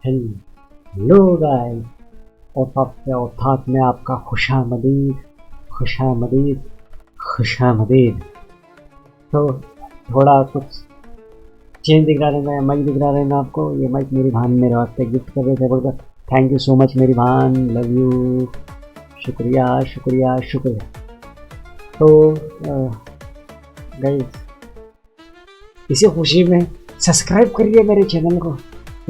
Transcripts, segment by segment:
Hello guys, और सबसे औसत में आपका खुशामदीद खुशामदीद खुशामदीद। तो थोड़ा कुछ चेंज दिख रहा रहता है, माइक दिख रहा रहना आपको। ये माइक मेरी बहन मेरे वास्ते गिफ्ट कर रहे थे, बोलकर थैंक यू सो मच मेरी बहन, लव यू, शुक्रिया शुक्रिया शुक्रिया। तो गाइस, इसी खुशी में सब्सक्राइब करिए मेरे चैनल को,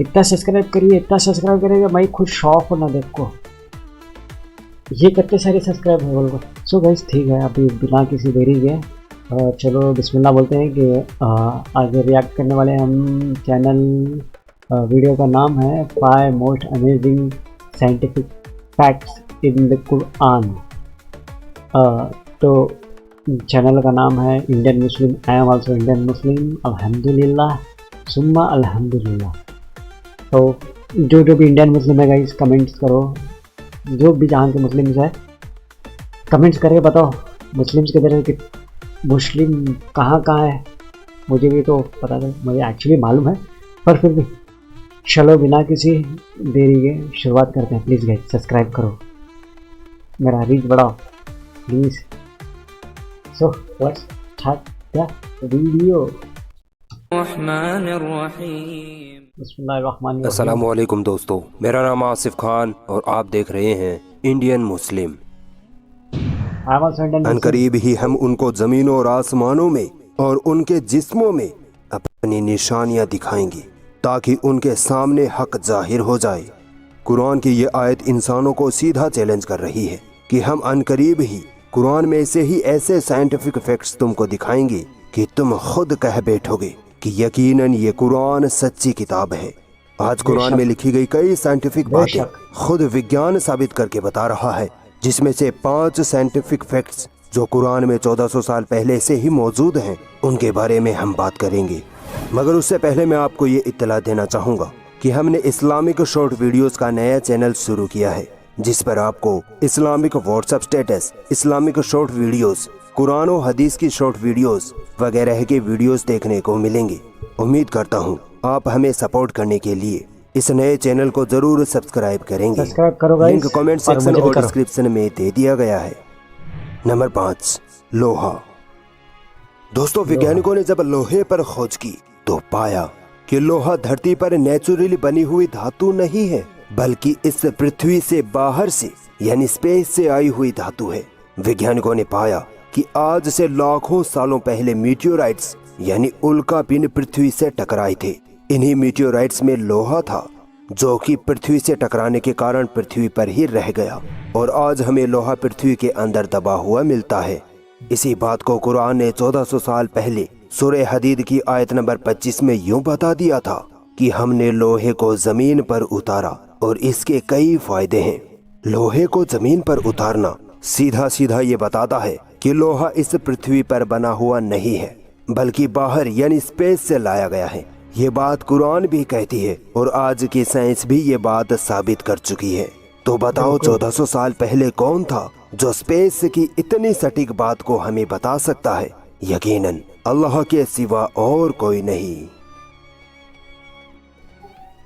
इतना सब्सक्राइब करिए, इतना सब्सक्राइब करेगा मैं खुद शौक होना देखो ये कितने सारे सब्सक्राइब है बोलो। सो गाइस ठीक है, अभी बिना किसी देरी के चलो बिस्मिल्लाह बोलते हैं कि आज रिएक्ट करने वाले हम चैनल वीडियो का नाम है 5 most amazing scientific facts in the Quran. तो चैनल का नाम है Indian Muslim, I am also Indian Muslim, अल्हम्दुलिल्लाह सुम्मा अल्हम्दुलिल्लाह। तो जो भी इंडियन मुस्लिम है गाइस कमेंट्स करो, जो भी जहाँ के मुस्लिम्स है कमेंट्स करके बताओ मुस्लिम्स किधर है, कि मुस्लिम कहाँ है। मुझे भी तो पता नहीं, मुझे एक्चुअली मालूम है, पर फिर भी चलो बिना किसी देरी के शुरुआत करते हैं। प्लीज़ गाइस सब्सक्राइब करो, मेरा रीच बढ़ाओ please. So let's start the video. अस्सलामुअलैकुम दोस्तों, मेरा नाम आसिफ खान और आप देख रहे हैं इंडियन मुस्लिम। अनकरीब ही हम उनको जमीनों और आसमानों में और उनके जिस्मों में अपनी निशानियां दिखाएंगे ताकि उनके सामने हक जाहिर हो जाए। कुरान की ये आयत इंसानों को सीधा चैलेंज कर रही है कि हम अनकरीब ही कुरान में से ही ऐसे साइंटिफिक फैक्ट्स तुमको दिखाएंगे कि तुम खुद कह बैठोगे कि यकीनन ये कुरान सच्ची किताब है। आज कुरान में लिखी गई कई साइंटिफिक बातें खुद विज्ञान साबित करके बता रहा है, जिसमें से 5 साइंटिफिक फैक्ट्स जो कुरान में 1400 साल पहले से ही मौजूद हैं, उनके बारे में हम बात करेंगे। मगर उससे पहले मैं आपको ये इत्तला देना चाहूँगा कि हमने इस्लामिक शॉर्ट वीडियोस का नया चैनल शुरू किया है, जिस पर आपको Islamic WhatsApp status, Islamic short videos, Quran और हदीस की शॉर्ट वीडियोस वगैरह के वीडियोस देखने को मिलेंगे। उम्मीद करता हूँ आप हमें सपोर्ट करने के लिए इस नए चैनल को जरूर सब्सक्राइब करेंगे। लिंक कमेंट सेक्शन और डिस्क्रिप्शन में दे दिया गया है। नंबर 5, लोहा। दोस्तों, वैज्ञानिकों ने जब लोहे पर खोज की तो पाया कि लोहा धरती पर नेचुरली बनी हुई धातु नहीं है, बल्कि इस पृथ्वी से बाहर से यानी स्पेस से आई हुई धातु है। वैज्ञानिकों ने पाया कि आज से लाखों सालों पहले मीटियोराइट्स यानी उल्कापिंड पृथ्वी से टकराए थे। इन्हीं मीटियोराइट्स में लोहा था जो कि पृथ्वी से टकराने के कारण पृथ्वी पर ही रह गया, और आज हमें लोहा पृथ्वी के अंदर दबा हुआ मिलता है। इसी बात को कुरान ने 1400 साल पहले सूरह हदीद की आयत नंबर 25 में यूं बता दिया था कि हमने लोहे को जमीन पर उतारा और इसके कई फायदे हैं। लोहे को जमीन पर उतारना सीधा सीधा ये बताता है कि लोहा इस पृथ्वी पर बना हुआ नहीं है, बल्कि बाहर यानी स्पेस से लाया गया है। ये बात कुरान भी कहती है और आज की साइंस भी ये बात साबित कर चुकी है। तो बताओ 1400 साल पहले कौन था जो स्पेस की इतनी सटीक बात को हमें बता सकता है? यकीनन अल्लाह के सिवा और कोई नहीं।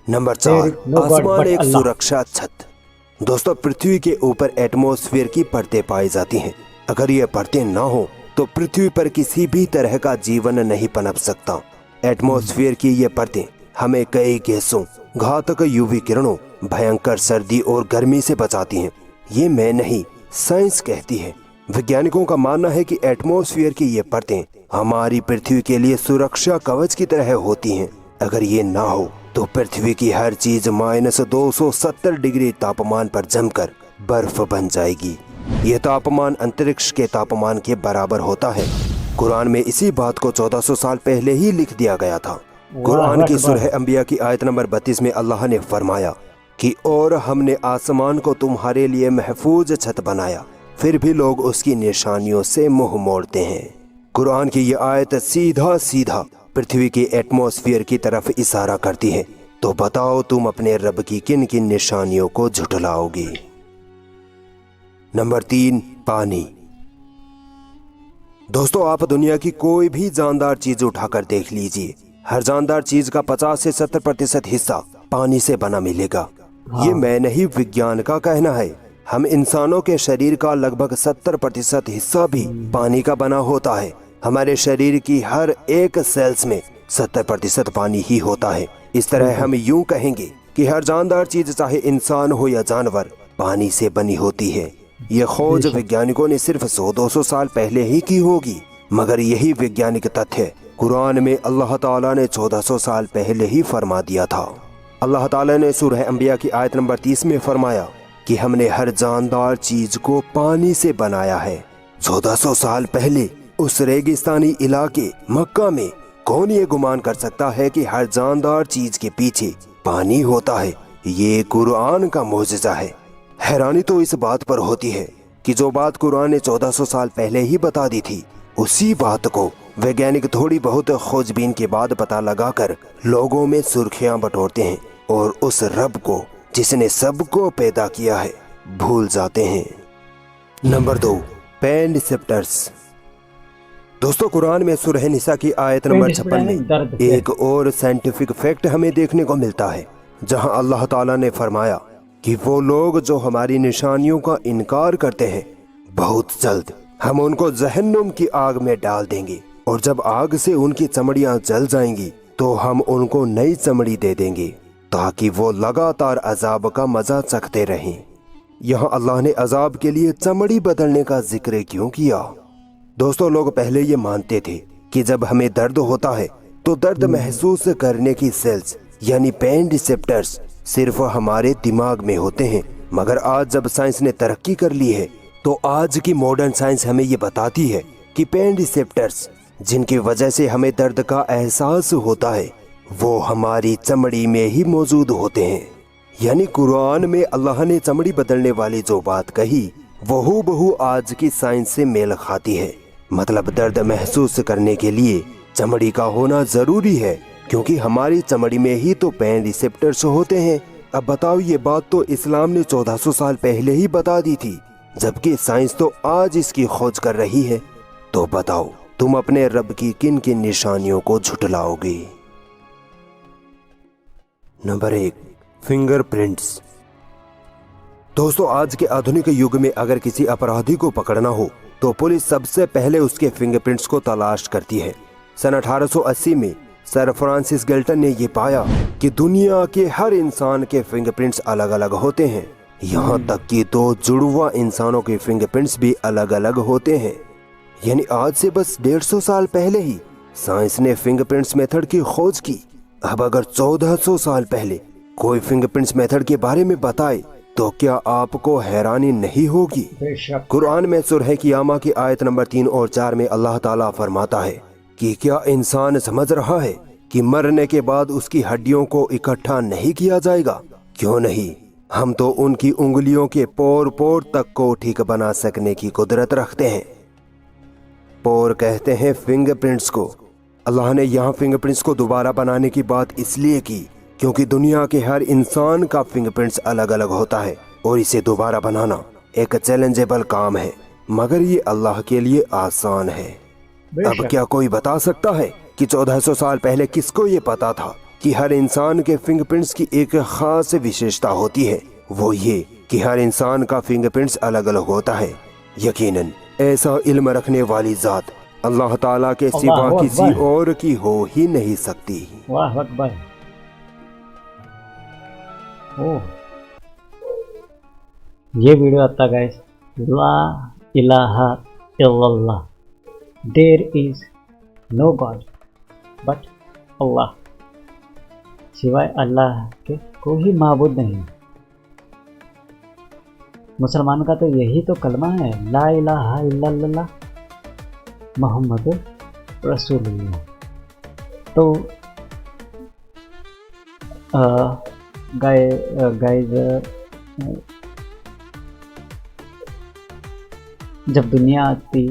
नंबर 4, आसमान एक सुरक्षा छत। दोस्तों, पृथ्वी के ऊपर एटमॉस्फेयर की परतें पाई जाती हैं। अगर ये परतें ना हो तो पृथ्वी पर किसी भी तरह का जीवन नहीं पनप सकता। एटमॉस्फेयर की ये परतें हमें कई गैसों, घातक यूवी किरणों, भयंकर सर्दी और गर्मी से बचाती हैं। ये मैं नहीं, साइंस कहती है। वैज्ञानिकों का मानना है कि एटमॉस्फेयर की ये परतें हमारी पृथ्वी के लिए सुरक्षा कवच की तरह होती हैं। अगर ये ना हो तो पृथ्वी की हर चीज -270 डिग्री तापमान पर जमकर बर्फ बन जाएगी। ये तापमान अंतरिक्ष के तापमान के बराबर होता है। कुरान में इसी बात को 1400 साल पहले ही लिख दिया गया था। कुरान की सूरह अंबिया की आयत नंबर 32 में अल्लाह ने फरमाया कि और हमने आसमान को तुम्हारे लिए महफूज छत बनाया, फिर भी लोग उसकी निशानियों से मुंह मोड़ते हैं। कुरान की यह आयत सीधा सीधा पृथ्वी के एटमॉस्फेयर की तरफ इशारा करती है। तो बताओ तुम अपने रब की किन किन निशानियों को झुठलाओगे? नंबर 3, पानी। दोस्तों, आप दुनिया की कोई भी जानदार चीज उठाकर देख लीजिए, हर जानदार चीज का 50 से 70% हिस्सा पानी से बना मिलेगा। ये मैं नहीं, विज्ञान का कहना है। हम इंसानों के शरीर का लगभग 70% हिस्सा भी पानी का बना होता है। हमारे शरीर की हर एक सेल्स में 70% पानी ही होता है। इस तरह हम यूं कहेंगे कि हर जानदार चीज, चाहे इंसान हो या जानवर, पानी से बनी होती है। ये खोज वैज्ञानिकों ने सिर्फ 100-200 साल पहले ही की होगी, मगर यही वैज्ञानिक तथ्य कुरान में अल्लाह ताला ने 1400 साल पहले ही फरमा दिया था। अल्लाह ताला ने सूरह अंबिया की आयत नंबर 30 में फरमाया कि हमने हर जानदार चीज को पानी से बनाया है। 1400 साल पहले उस रेगिस्तानी इलाके मक्का में कौन ये गुमान कर सकता है कि हर जानदार चीज के पीछे पानी होता है। ये कुरान का मोजज़ा है। हैरानी तो इस बात पर होती है कि जो बात कुरान ने 1400 साल पहले ही बता दी थी, उसी बात को वैज्ञानिक थोड़ी बहुत खोजबीन के बाद पता लगाकर लोगों में सुर्खियां बटोरते हैं और उस रब को जिसने सबको पैदा किया है भूल जाते हैं। Number 2, pen receptors. दोस्तों, कुरान में सूरह निसा की आयत नंबर 56 में एक और साइंटिफिक फैक्ट हमें देखने को मिलता है, जहां अल्लाह ताला ने फरमाया कि वो लोग जो हमारी निशानियों का इनकार करते हैं, बहुत जल्द हम उनको जहन्नुम की आग में डाल देंगे, और जब आग से उनकी चमड़ियां जल जाएंगी तो हम उनको नई चमड़ी दे देंगे ताकि वो लगातार अजाब का मजा चखते रहें। यहाँ अल्लाह ने अजाब के लिए चमड़ी बदलने का जिक्र क्यों किया? दोस्तों, लोग पहले ये मानते थे कि जब हमें दर्द होता है तो दर्द महसूस करने की सेल्स यानी पेन रिसेप्टर्स सिर्फ हमारे दिमाग में होते हैं, मगर आज जब साइंस ने तरक्की कर ली है तो आज की मॉडर्न साइंस हमें ये बताती है कि पेन रिसेप्टर्स जिनकी वजह से हमें दर्द का एहसास होता है वो हमारी चमड़ी में ही मौजूद होते हैं। यानी कुरान में अल्लाह ने चमड़ी बदलने वाली जो बात कही वो हूबहू आज की साइंस से मेल खाती है। मतलब दर्द महसूस करने के लिए चमड़ी का होना जरूरी है, क्योंकि हमारी चमड़ी में ही तो पेन रिसेप्टर्स होते हैं। अब बताओ, ये बात तो इस्लाम ने 1400 साल पहले ही बता दी थी, जबकि साइंस तो आज इसकी खोज कर रही है। तो बताओ, तुम अपने रब की किन किन निशानियों को झुठलाओगे? Number 1, fingerprints. दोस्तों, आज के आधुनिक युग में अगर किसी अपराधी को पकड़ना हो तो पुलिस सबसे पहले उसके फिंगरप्रिंट्स को तलाश करती है। सन 1880 में सर फ्रांसिस गैल्टन ने ये पाया कि दुनिया के हर इंसान के फिंगरप्रिंट्स अलग अलग होते हैं। यहाँ तक कि 2 जुड़वा इंसानों के फिंगरप्रिंट्स भी अलग अलग होते हैं। यानी आज से बस 150 साल पहले ही साइंस ने फिंगरप्रिंट्स मेथड की खोज की। अब अगर 1400 साल पहले कोई फिंगरप्रिंट्स मेथड के बारे में बताए तो क्या आपको हैरानी नहीं होगी? कुरान में सूरह क़ियामा की आयत नंबर 3 और 4 में अल्लाह ताला फरमाता है कि क्या इंसान समझ रहा है कि मरने के बाद उसकी हड्डियों को इकट्ठा नहीं किया जाएगा? क्यों नहीं, हम तो उनकी उंगलियों के पोर पोर तक को ठीक बना सकने की कुदरत रखते हैं। पोर कहते हैं फिंगरप्रिंट्स को। अल्लाह ने यहाँ फिंगरप्रिंट्स को दोबारा बनाने की बात इसलिए की क्योंकि दुनिया के हर इंसान का फिंगरप्रिंट्स अलग अलग होता है और इसे दोबारा बनाना एक चैलेंजेबल काम है, मगर ये अल्लाह के लिए आसान है। अब क्या कोई बता सकता है कि 1400 साल पहले किसको ये पता था कि हर इंसान के फिंगरप्रिंट्स की एक खास विशेषता होती है? वो ये कि हर इंसान का फिंगरप्रिंट्स अलग अलग होता है। यकीनन ऐसा इल्म रखने वाली जात अल्लाह ताला के सिवा किसी और की हो ही नहीं सकती। वाह अकबर। ओह, ये वीडियो आता गाइस। ला इलाहा इल्लल्लाह, there is no God but अल्लाह। सिवाय अल्लाह के कोई माबूद नहीं। मुसलमान का तो यही तो कलमा है, ला इलाहा इल्लल्लाह मोहम्मद रसूलुल्लाह। तो गाइस, जब दुनिया आती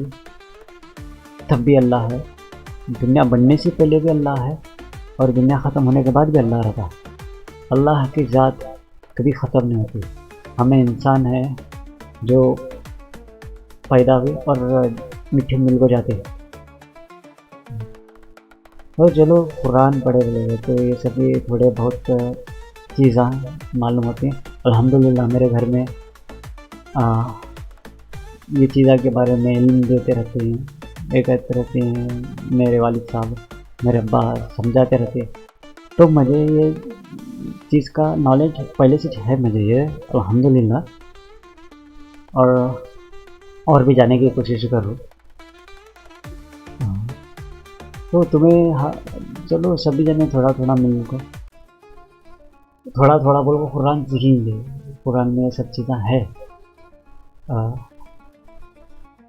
तब भी अल्लाह है, दुनिया बनने से पहले भी अल्लाह है और दुनिया ख़त्म होने के बाद भी अल्लाह रहता। अल्लाह की ज़ात कभी ख़त्म नहीं होती। हमें इंसान है जो पैदा हुए और मिट्टी मिल को जाते हैं। और चलो कुरान पढ़े हुए तो ये सभी थोड़े बहुत चीज़ें मालूम होती हैं। अल्हम्दुलिल्लाह मेरे घर में ये चीज़ों के बारे में इल्म देते रहते हैं, ये कहते रहते हैं मेरे वालिद साहब, मेरे अब्बा समझाते रहते हैं। तो मुझे ये चीज़ का नॉलेज पहले से है मुझे ये, अल्हम्दुलिल्लाह। और भी जाने की कोशिश करूँ। तो तुम्हें चलो सभी जने थोड़ा थोड़ा मिलकर थोड़ा थोड़ा बोल को कुरान सीखेंगे। कुरान में सब चीज़ें है।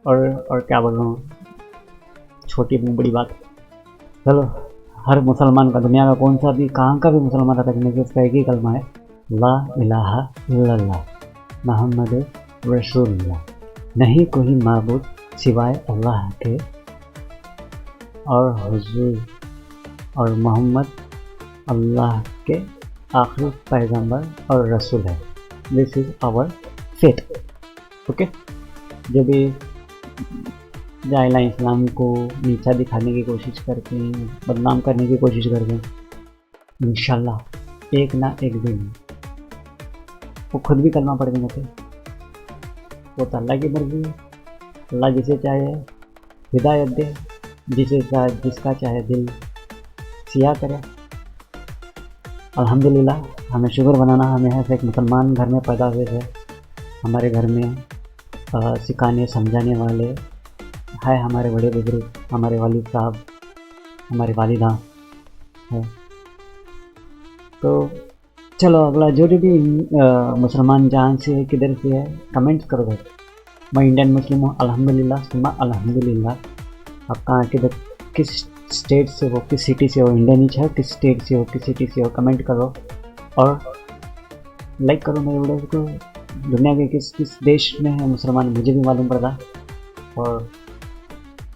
और क्या बोल रहा हूँ, छोटी बड़ी बात। चलो हर मुसलमान का, दुनिया का कौन सा भी कहाँ का भी मुसलमान रहता है, उसका एक ही कलमा है, ला इलाहा इल्लल्लाह मोहम्मद रसूलुल्लाह। नहीं कोई माबूद सिवाय अल्लाह के, और हुजूर और मोहम्मद अल्लाह के आखिरी पैगंबर और रसूल है। This is our faith. Okay, जो भी जाहिला इस्लाम को नीचा दिखाने की कोशिश करते हैं, बदनाम करने की कोशिश करते हैं, इंशाल्लाह एक ना एक दिन वो खुद भी कलमा पढ़ देंगे। वो तो अल्लाह की मर्जी है। अल्लाह जिसे चाहे हिदायत दे, जिसका चाहे दिल सिया करे। अल्हम्दुलिल्लाह हमें शुक्र बनाना, हमें ऐसे एक मुसलमान घर में पैदा हुए थे। हमारे घर में सिखाने समझाने वाले है हमारे बड़े बुजुर्ग, हमारे वालिद साहब, हमारी वालिदा है। तो चलो अगला जो भी मुसलमान जहाँ से है, किधर से है, कमेंट्स करो भाई। मैं इंडियन मुस्लिम हूँ, अल्हम्दुलिल्लाह सुम्मा अल्हम्दुलिल्लाह। आप कहाँ किधर किस स्टेट से हो, किस सिटी से हो, इंडियन ही है, किस स्टेट से हो, किस सिटी से हो, कमेंट करो और लाइक करो मेरे वीडियो को। दुनिया के किस किस देश में है मुसलमान मुझे भी मालूम पड़ता, और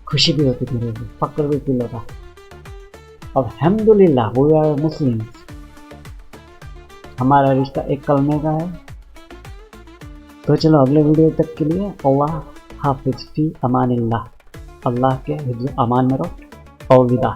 खुशी भी होती, मेरे को फक्र भी फील होता। अल्हम्दुलिल्लाह वी आर मुस्लिम। हमारा रिश्ता एक कलमे का है। तो चलो अगले वीडियो तक के लिए अल्लाह हाफिज़ फी अमानिल्लाह। अल्लाह के हिफ्ज़ अमान में रहो। अलविदा।